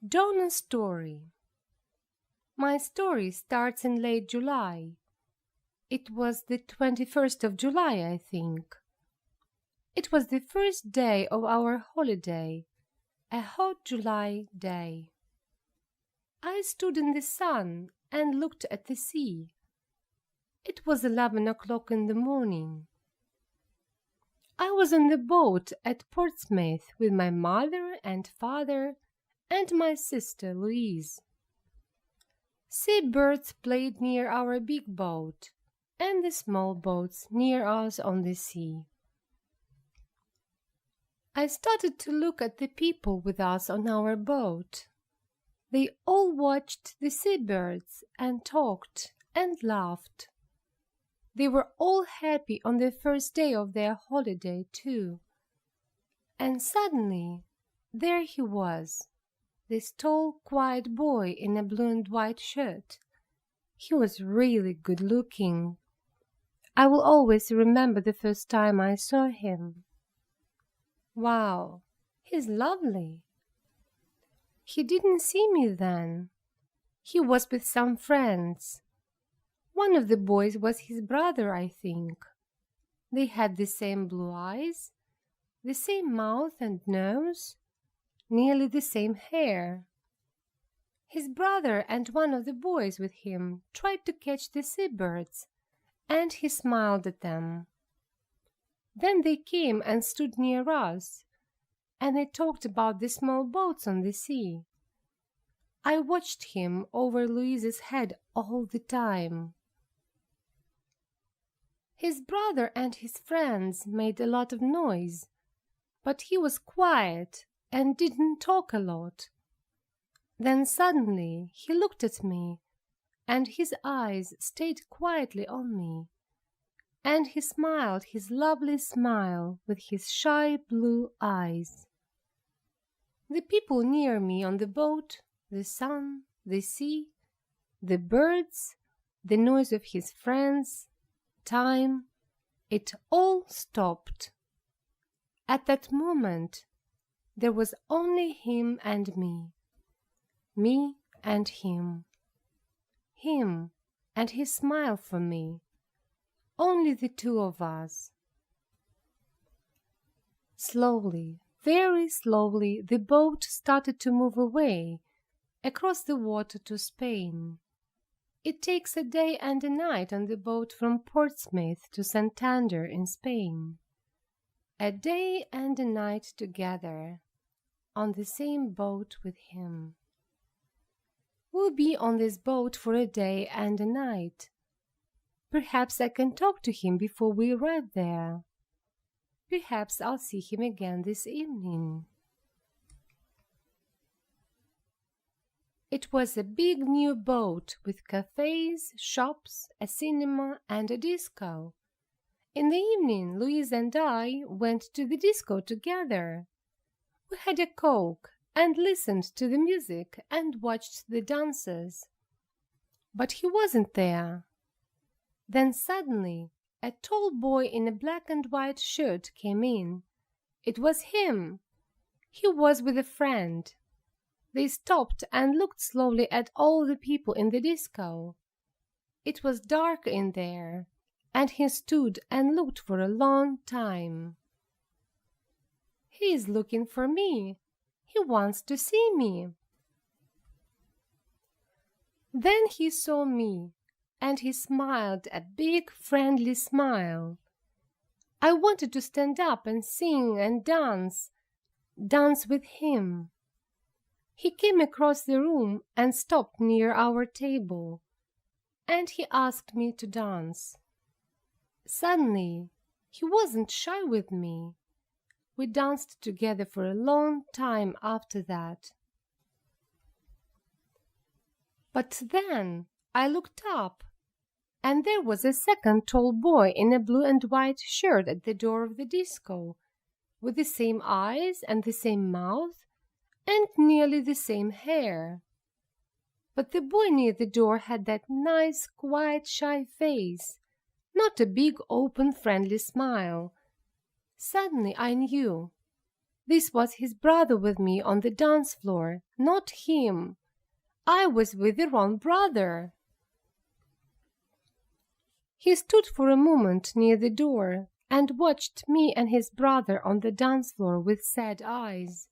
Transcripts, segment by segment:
Donna's story. My story starts in late July. It was the 21st of July, I think. It was the first day of our holiday, a hot July day. I stood in the sun and looked at the sea. It was 11 o'clock in the morning. I was on the boat at Portsmouth with my mother and father and my sister Louise. Seabirds played near our big boat and the small boats near us on the sea. I started to look at the people with us on our boat. They all watched the seabirds and talked and laughed. They were all happy on the first day of their holiday, too. And suddenly, there he was, this tall, quiet boy in a blue and white shirt. He was really good looking. I will always remember the first time I saw him. Wow, he's lovely. He didn't see me then. He was with some friends. One of the boys was his brother, I think. They had the same blue eyes, the same mouth and nose, nearly the same hair. His brother and one of the boys with him tried to catch the seabirds, and he smiled at them. Then they came and stood near us, and they talked about the small boats on the sea. I watched him over Louise's head all the time. His brother and his friends made a lot of noise, but he was quiet and didn't talk a lot. Then suddenly he looked at me, and his eyes stayed quietly on me, and he smiled his lovely smile with his shy blue eyes. The people near me on the boat, the sun, the sea, the birds, the noise of his friends, time, it all stopped. At that moment, there was only him and me and him and his smile for me, only the two of us. Slowly, very slowly, the boat started to move away across the water to Spain. It takes a day and a night on the boat from Portsmouth to Santander in Spain. A day and a night together, on the same boat with him. We'll be on this boat for a day and a night. Perhaps I can talk to him before we arrive there. Perhaps I'll see him again this evening. It was a big new boat with cafes, shops, a cinema, and a disco. In the evening, Louise and I went to the disco together. We had a Coke and listened to the music and watched the dancers. But he wasn't there. Then suddenly, a tall boy in a black and white shirt came in. It was him. He was with a friend. They stopped and looked slowly at all the people in the disco. It was dark in there, and he stood and looked for a long time. He is looking for me. He wants to see me. Then he saw me, and he smiled a big friendly smile. I wanted to stand up and sing and dance with him. He came across the room and stopped near our table, and he asked me to dance. Suddenly, he wasn't shy with me. We danced together for a long time after that. But then I looked up, and there was a second tall boy in a blue and white shirt at the door of the disco, with the same eyes and the same mouth and nearly the same hair. But the boy near the door had that nice, quiet, shy face, not a big, open, friendly smile. Suddenly I knew This was his brother with me on the dance floor, not him. I was with the wrong brother. He stood for a moment near the door and watched me and his brother on the dance floor with sad eyes.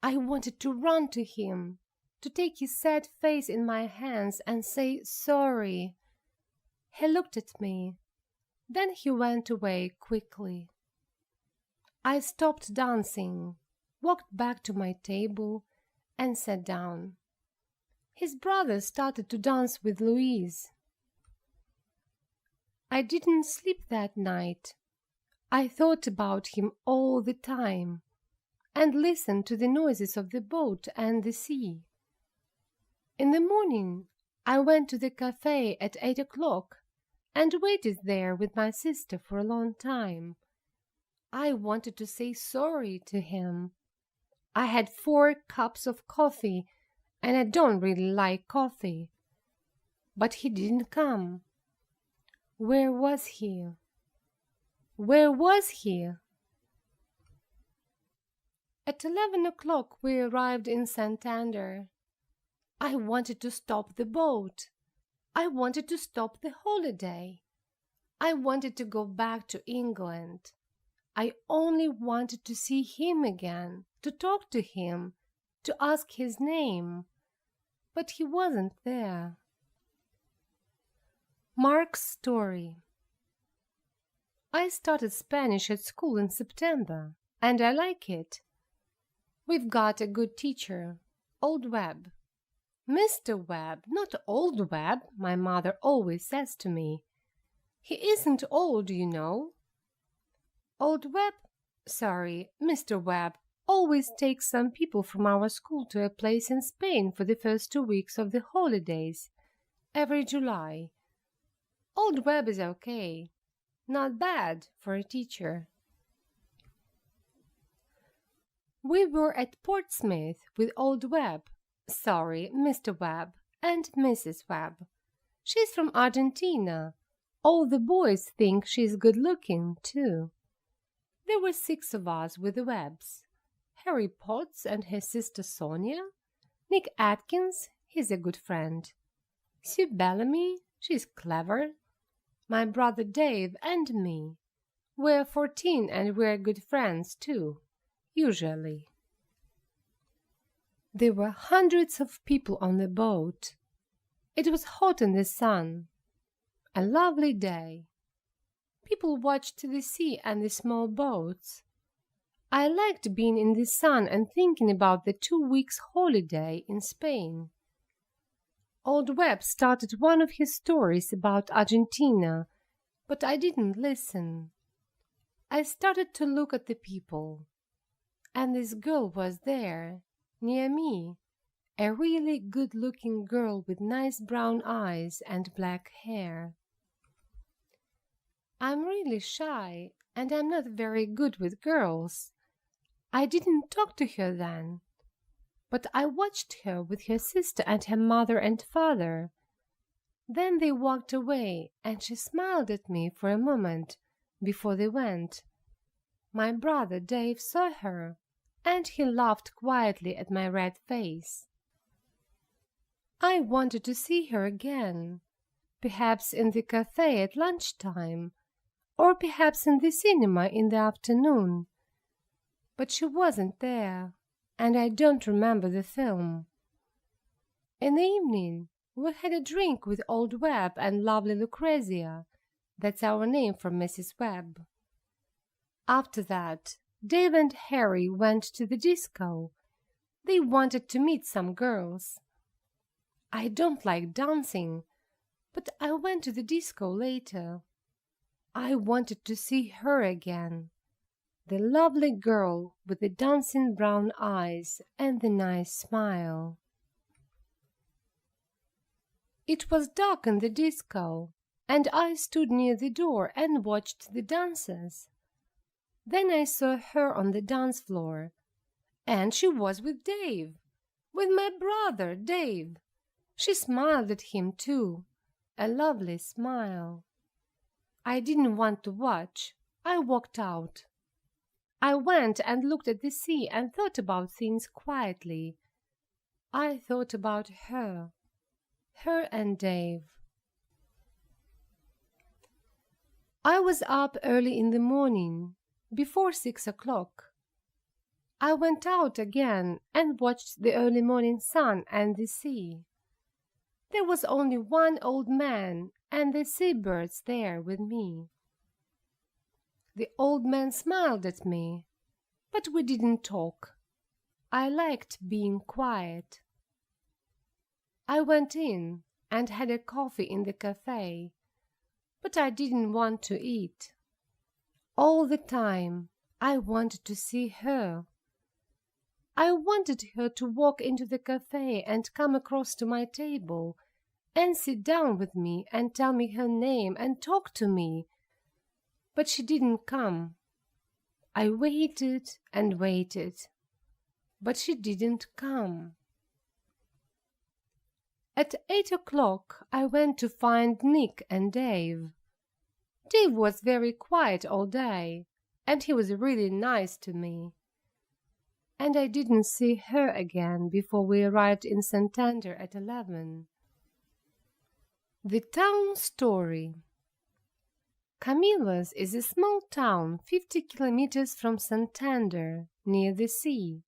I wanted to run to him, to take his sad face in my hands and say sorry. He looked at me. Then he went away quickly. I stopped dancing, walked back to my table, and sat down. His brother started to dance with Louise. I didn't sleep that night. I thought about him all the time and listened to the noises of the boat and the sea. In the morning, I went to the cafe at 8 o'clock and waited there with my sister for a long time. I wanted to say sorry to him. I had 4 cups of coffee, and I don't really like coffee. But he didn't come. Where was he? Where was he? At 11 o'clock we arrived in Santander. I wanted to stop the boat. I wanted to stop the holiday. I wanted to go back to England. I only wanted to see him again, to talk to him, to ask his name. But he wasn't there. Mark's story. I started Spanish at school in September, and I like it. We've got a good teacher, Old Webb. Mr. Webb, not Old Webb, my mother always says to me. He isn't old, you know. Old Webb, Mr. Webb, always takes some people from our school to a place in Spain for the first 2 weeks of the holidays, every July. Old Webb is okay, not bad for a teacher. We were at Portsmouth with Old Webb, Mr. Webb, and Mrs. Webb. She's from Argentina. All the boys think she's good-looking, too. There were 6 of us with the Webbs. Harry Potts and his sister Sonia, Nick Atkins, he's a good friend, Sue Bellamy, she's clever, my brother Dave and me. We're 14 and we're good friends too, usually. There were hundreds of people on the boat. It was hot in the sun. A lovely day. People watched the sea and the small boats. I liked being in the sun and thinking about the 2 weeks holiday in Spain. Old Webb started one of his stories about Argentina, but I didn't listen. I started to look at the people, and this girl was there, near me, a really good-looking girl with nice brown eyes and black hair. I'm really shy, and I'm not very good with girls. I didn't talk to her then, but I watched her with her sister and her mother and father. Then they walked away, and she smiled at me for a moment before they went. My brother Dave saw her, and he laughed quietly at my red face. I wanted to see her again, perhaps in the cafe at lunchtime, or perhaps in the cinema in the afternoon. But she wasn't there, and I don't remember the film. In the evening, we had a drink with Old Webb and lovely Lucrezia. That's our name for Mrs. Webb. After that, Dave and Harry went to the disco. They wanted to meet some girls. I don't like dancing, but I went to the disco later. I wanted to see her again, the lovely girl with the dancing brown eyes and the nice smile. It was dark in the disco, and I stood near the door and watched the dancers. Then I saw her on the dance floor, and she was with Dave, with my brother Dave. She smiled at him too, a lovely smile. I didn't want to watch. I walked out. I went and looked at the sea and thought about things quietly. I thought about her and Dave. I was up early in the morning, before 6 o'clock. I went out again and watched the early morning sun and the sea. There was only one old man and the seabirds there with me. The old man smiled at me, but we didn't talk. I liked being quiet. I went in and had a coffee in the cafe, but I didn't want to eat. All the time I wanted to see her. I wanted her to walk into the cafe and come across to my table and sit down with me and tell me her name and talk to me, but she didn't come. I waited and waited, but she didn't come. At 8 o'clock I went to find Nick and Dave. Dave was very quiet all day, and he was really nice to me. And I didn't see her again before we arrived in Santander at 11. The town story. Camillas is a small town 50 kilometers from Santander, near the sea.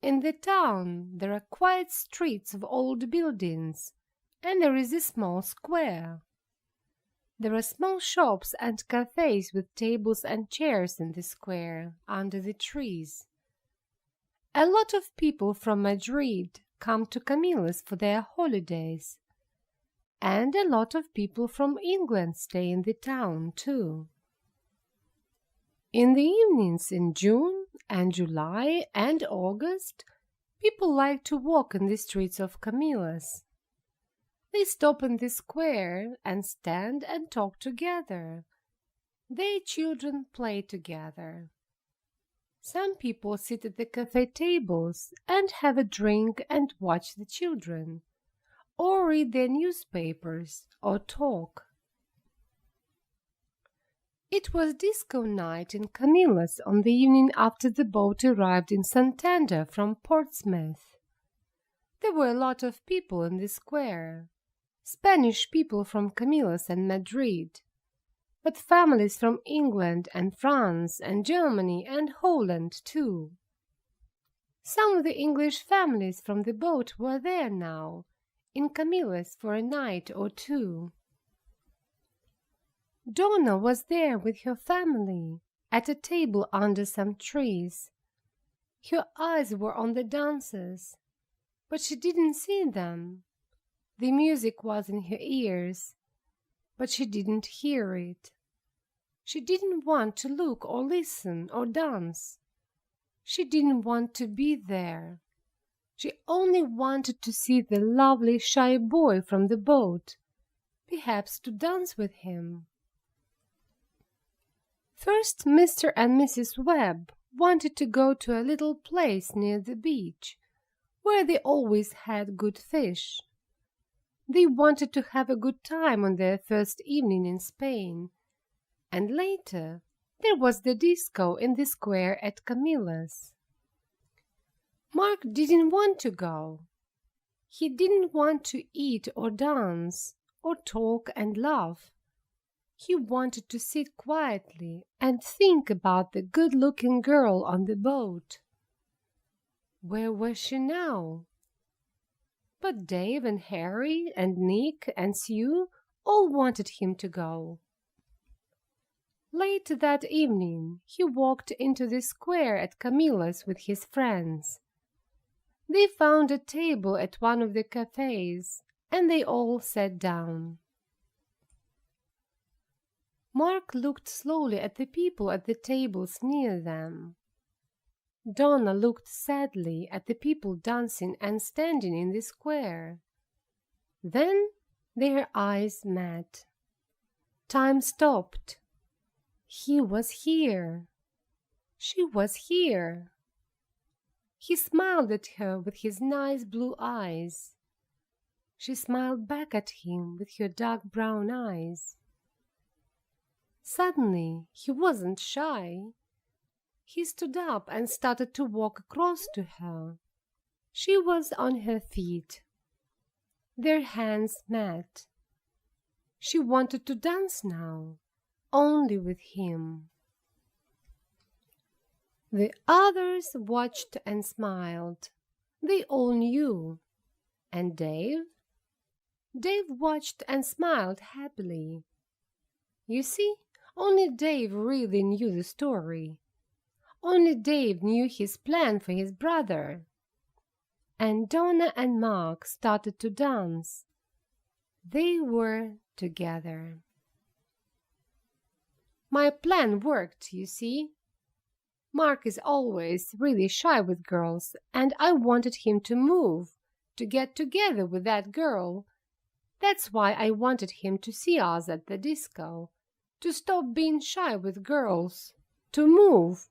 In the town there are quiet streets of old buildings, and there is a small square. There are small shops and cafes with tables and chairs in the square, under the trees. A lot of people from Madrid come to Camillas for their holidays, and a lot of people from England stay in the town too. In the evenings in June and July and August, people like to walk in the streets of Camillas. They stop in the square and stand and talk together. Their children play together. Some people sit at the cafe tables and have a drink and watch the children, or read their newspapers, or talk. It was disco night in Camillas on the evening after the boat arrived in Santander from Portsmouth. There were a lot of people in the square, Spanish people from Camillas and Madrid, but families from England and France and Germany and Holland too. Some of the English families from the boat were there now, in Camillas for a night or two. Donna was there with her family, at a table under some trees. Her eyes were on the dancers, but she didn't see them. The music was in her ears, but she didn't hear it. She didn't want to look or listen or dance. She didn't want to be there. She only wanted to see the lovely shy boy from the boat, perhaps to dance with him. First, Mr. and Mrs. Webb wanted to go to a little place near the beach, where they always had good fish. They wanted to have a good time on their first evening in Spain, and later there was the disco in the square at Camillas. Mark didn't want to go. He didn't want to eat or dance or talk and laugh. He wanted to sit quietly and think about the good-looking girl on the boat. Where was she now? But Dave and Harry and Nick and Sue all wanted him to go. Late that evening he walked into the square at Camillas with his friends. They found a table at one of the cafes, and they all sat down. Mark looked slowly at the people at the tables near them. Donna looked sadly at the people dancing and standing in the square. Then their eyes met. Time stopped. He was here. She was here. He smiled at her with his nice blue eyes. She smiled back at him with her dark brown eyes. Suddenly he wasn't shy. He stood up and started to walk across to her. She was on her feet. Their hands met. She wanted to dance now, only with him. The others watched and smiled. They all knew. And Dave? Dave watched and smiled happily. You see, only Dave really knew the story. Only Dave knew his plan for his brother. And Donna and Mark started to dance. They were together. My plan worked, you see. Mark is always really shy with girls, and I wanted him to move, to get together with that girl. That's why I wanted him to see us at the disco, to stop being shy with girls, to move.